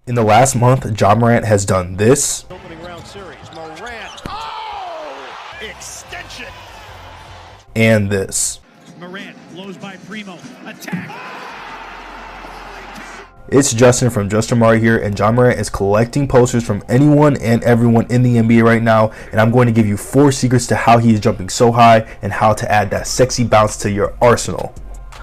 In the last month, Ja Morant has done this. Opening round series, Morant. Oh! Extension. And this. Morant blows by Primo. Attack. It's Justin from Just Amari here, and Ja Morant is collecting posters from anyone and everyone in the NBA right now, and I'm going to give you 4 secrets to how he is jumping so high and how to add that sexy bounce to your arsenal.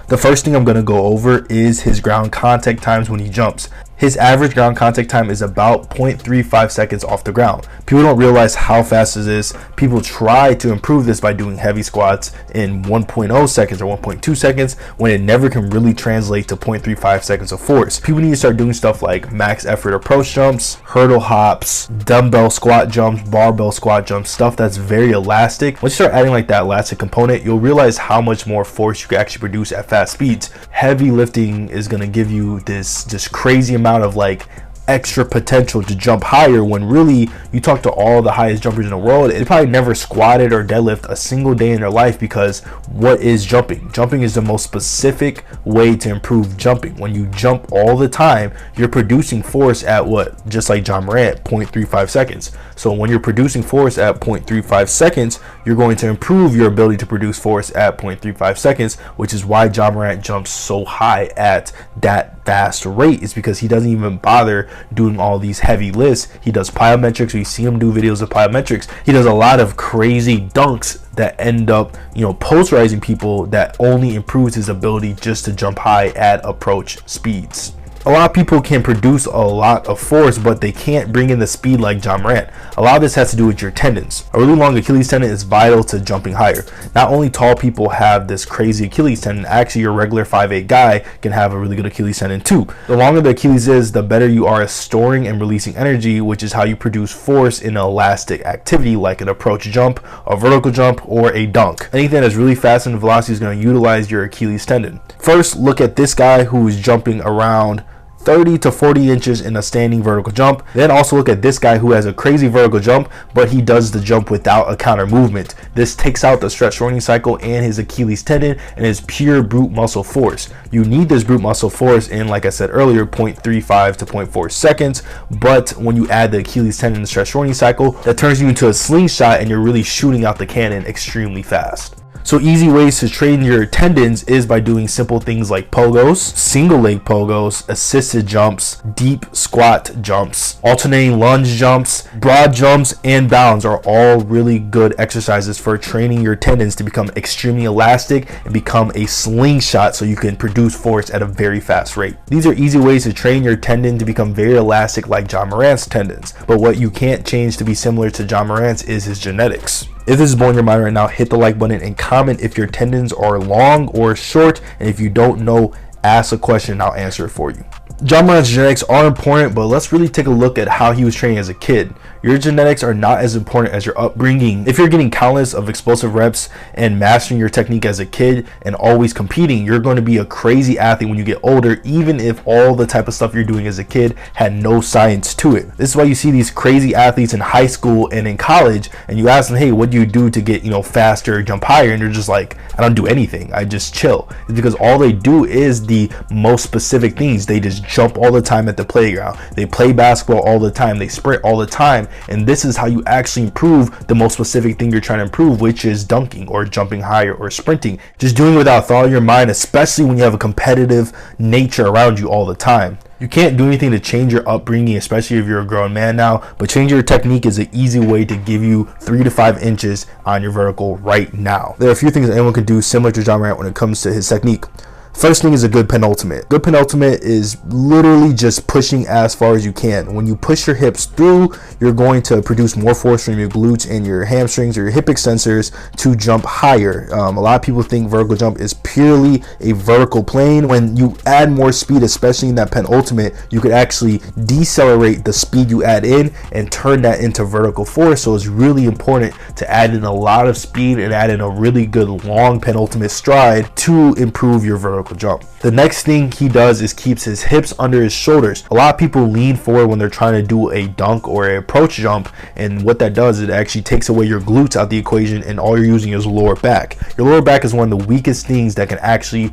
The first thing I'm going to go over is his ground contact times when he jumps. His average ground contact time is about 0.35 seconds off the ground. People don't realize how fast this is. People try to improve this by doing heavy squats in 1.0 seconds or 1.2 seconds when it never can really translate to 0.35 seconds of force. People need to start doing stuff like max effort approach jumps, hurdle hops, dumbbell squat jumps, barbell squat jumps, stuff that's very elastic. Once you start adding like that elastic component, you'll realize how much more force you can actually produce at fast speeds. Heavy lifting is going to give you this just crazy amount of like extra potential to jump higher, when really you talk to all the highest jumpers in the world, they probably never squatted or deadlift a single day in their life, because what is jumping? Jumping is the most specific way to improve jumping. When you jump all the time, you're producing force at what? Just like Ja Morant, 0.35 seconds. So when you're producing force at 0.35 seconds, you're going to improve your ability to produce force at 0.35 seconds, which is why Ja Morant jumps so high at that fast rate, is because he doesn't even bother doing all these heavy lifts. He does plyometrics. We see him do videos of plyometrics. He does a lot of crazy dunks that end up, posterizing people. That only improves his ability just to jump high at approach speeds. A lot of people can produce a lot of force, but they can't bring in the speed like Ja Morant. A lot of this has to do with your tendons. A really long Achilles tendon is vital to jumping higher. Not only tall people have this crazy Achilles tendon, actually your regular 5'8" guy can have a really good Achilles tendon too. The longer the Achilles is, the better you are at storing and releasing energy, which is how you produce force in an elastic activity like an approach jump, a vertical jump, or a dunk. Anything that's really fast in velocity is going to utilize your Achilles tendon. First, look at this guy who is jumping around 30 to 40 inches in a standing vertical jump. Then also look at this guy who has a crazy vertical jump, but he does the jump without a counter movement. This takes out the stretch shortening cycle and his Achilles tendon and is pure brute muscle force. You need this brute muscle force in, like I said earlier, 0.35 to 0.4 seconds, but when you add the Achilles tendon and the stretch shortening cycle, that turns you into a slingshot and you're really shooting out the cannon extremely fast. So easy ways to train your tendons is by doing simple things like pogos, single leg pogos, assisted jumps, deep squat jumps, alternating lunge jumps, broad jumps, and bounds are all really good exercises for training your tendons to become extremely elastic and become a slingshot so you can produce force at a very fast rate. These are easy ways to train your tendon to become very elastic like Ja Morant's tendons, but what you can't change to be similar to Ja Morant's is his genetics. If this is blowing your mind right now, hit the like button and comment if your tendons are long or short, and if you don't know, ask a question and I'll answer it for you. Ja Morant's genetics are important, but let's really take a look at how he was training as a kid. Your genetics are not as important as your upbringing. If you're getting countless of explosive reps and mastering your technique as a kid and always competing, you're going to be a crazy athlete when you get older, even if all the type of stuff you're doing as a kid had no science to it. This is why you see these crazy athletes in high school and in college, and you ask them, hey, what do you do to get faster, jump higher? And they're just like, I don't do anything, I just chill. It's because all they do is the most specific things. They just jump all the time at the playground, they play basketball all the time, they sprint all the time, and this is how you actually improve the most specific thing you're trying to improve, which is dunking or jumping higher or sprinting. Just doing it without thought in your mind, especially when you have a competitive nature around you all the time. You can't do anything to change your upbringing, especially if you're a grown man now, but changing your technique is an easy way to give you 3 to 5 inches on your vertical right now. There are a few things that anyone can do similar to Ja Morant when it comes to his technique. First thing is a good penultimate. Good penultimate is literally just pushing as far as you can. When you push your hips through, you're going to produce more force from your glutes and your hamstrings or your hip extensors to jump higher. A lot of people think vertical jump is purely a vertical plane. When you add more speed, especially in that penultimate, you could actually decelerate the speed you add in and turn that into vertical force. So it's really important to add in a lot of speed and add in a really good long penultimate stride to improve your vertical jump. The The next thing he does is keeps his hips under his shoulders. A lot of people lean forward when they're trying to do a dunk or an approach jump, and what that does is it actually takes away your glutes out the equation, and all you're using is lower back. Your lower back is one of the weakest things that can actually,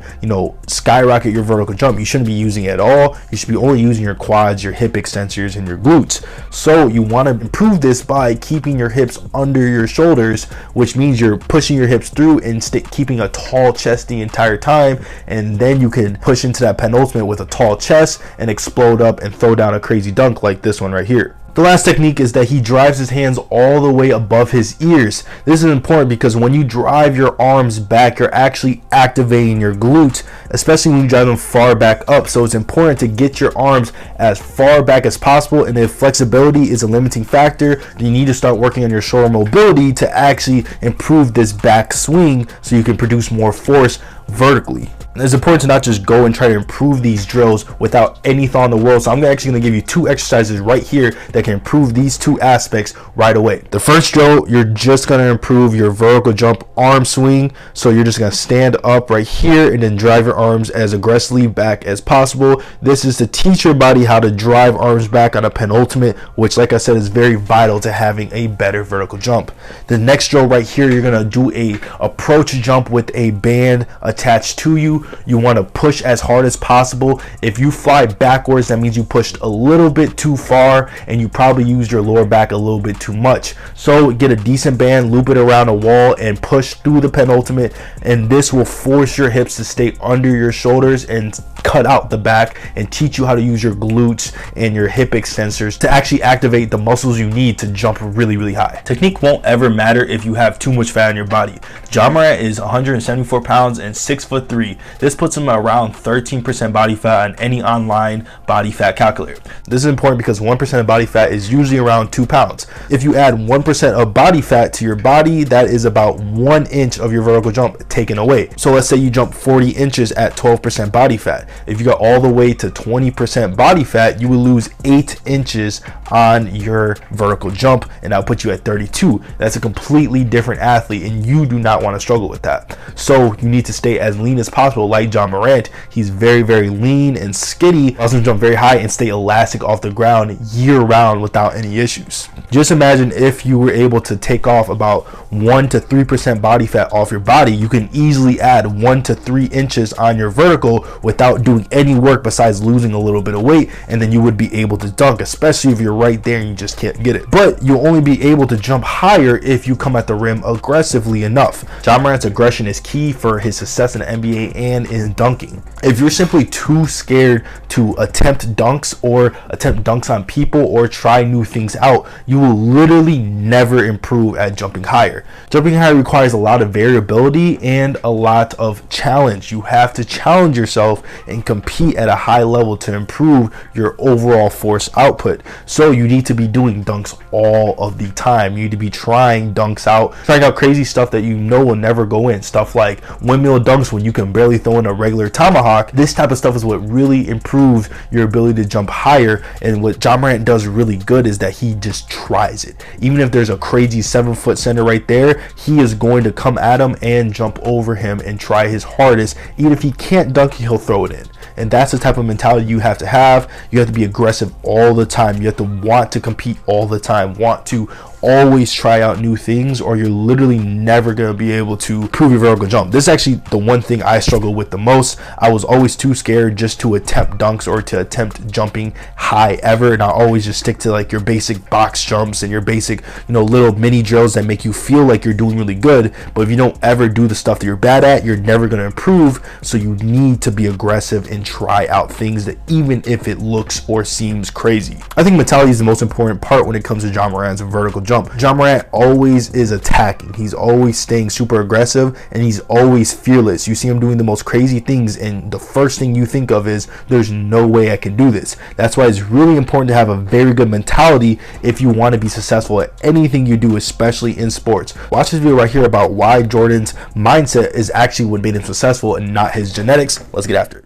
skyrocket your vertical jump. You shouldn't be using it at all. You should be only using your quads, your hip extensors, and your glutes. So you want to improve this by keeping your hips under your shoulders, which means you're pushing your hips through and keeping a tall chest the entire time, and then you can push into that penultimate with a tall chest and explode up and throw down a crazy dunk like this one right here. The last technique is that he drives his hands all the way above his ears. This is important because when you drive your arms back, you're actually activating your glutes, especially when you drive them far back up. So it's important to get your arms as far back as possible, and if flexibility is a limiting factor, then you need to start working on your shoulder mobility to actually improve this back swing so you can produce more force vertically. It's important to not just go and try to improve these drills without any thought in the world. So I'm actually going to give you 2 exercises right here that can improve these 2 aspects right away. The first drill, you're just going to improve your vertical jump arm swing. So you're just going to stand up right here and then drive your arms as aggressively back as possible. This is to teach your body how to drive arms back on a penultimate, which, like I said, is very vital to having a better vertical jump. The next drill right here, you're going to do a approach jump with a band attached to you. You want to push as hard as possible. If you fly backwards, that means you pushed a little bit too far and you probably used your lower back a little bit too much. So get a decent band, loop it around a wall, and push through the penultimate, and this will force your hips to stay under your shoulders and cut out the back and teach you how to use your glutes and your hip extensors to actually activate the muscles you need to jump really, really high. Technique won't ever matter if you have too much fat on your body. Ja Morant is 174 pounds and 6'3". This puts him around 13% body fat on any online body fat calculator. This is important because 1% of body fat is usually around 2 pounds. If you add 1% of body fat to your body, that is about 1 inch of your vertical jump taken away. So let's say you jump 40 inches at 12% body fat. If you got all the way to 20% body fat, you will lose 8 inches on your vertical jump, and that'll put you at 32. That's a completely different athlete, and you do not want to struggle with that. So you need to stay as lean as possible. Like Ja Morant, he's very, very lean and skinny, also jump very high and stay elastic off the ground year round without any issues. Just imagine if you were able to take off about 1 to 3% body fat off your body. You can easily add 1 to 3 inches on your vertical without doing any work besides losing a little bit of weight, and then you would be able to dunk, especially if you're right there and you just can't get it. But you'll only be able to jump higher if you come at the rim aggressively enough. Ja Morant's aggression is key for his success in the NBA and in dunking. If you're simply too scared to attempt dunks or attempt dunks on people or try new things out, you will literally never improve at jumping higher. Jumping higher requires a lot of variability and a lot of challenge. You have to challenge yourself and compete at a high level to improve your overall force output. So you need to be doing dunks all of the time. You need to be trying dunks out, trying out crazy stuff that you know will never go in. Stuff like windmill dunks when you can barely throw in a regular tomahawk. This type of stuff is what really improves your ability to jump higher. And what Ja Morant does really good is that he just tries it. Even if there's a crazy 7-foot center right there, he is going to come at him and jump over him and try his hardest. Even if he can't dunk, he'll throw it in. And that's the type of mentality you have to have. You have to be aggressive all the time. You have to want to compete all the time, want to always try out new things, or you're literally never going to be able to prove your vertical jump. This is actually the one thing I struggle with the most. I was always too scared just to attempt dunks or to attempt jumping high ever, and I always just stick to like your basic box jumps and your basic, little mini drills that make you feel like you're doing really good. But if you don't ever do the stuff that you're bad at, you're never going to improve. So you need to be aggressive and try out things that even if it looks or seems crazy. I think mentality is the most important part when it comes to Ja Morant's vertical jump. Ja Morant always is attacking. He's always staying super aggressive, and he's always fearless. You see him doing the most crazy things, and the first thing you think of is, there's no way I can do this. That's why it's really important to have a very good mentality if you want to be successful at anything you do, especially in sports. Watch this video right here about why Jordan's mindset is actually what made him successful and not his genetics. Let's get after it.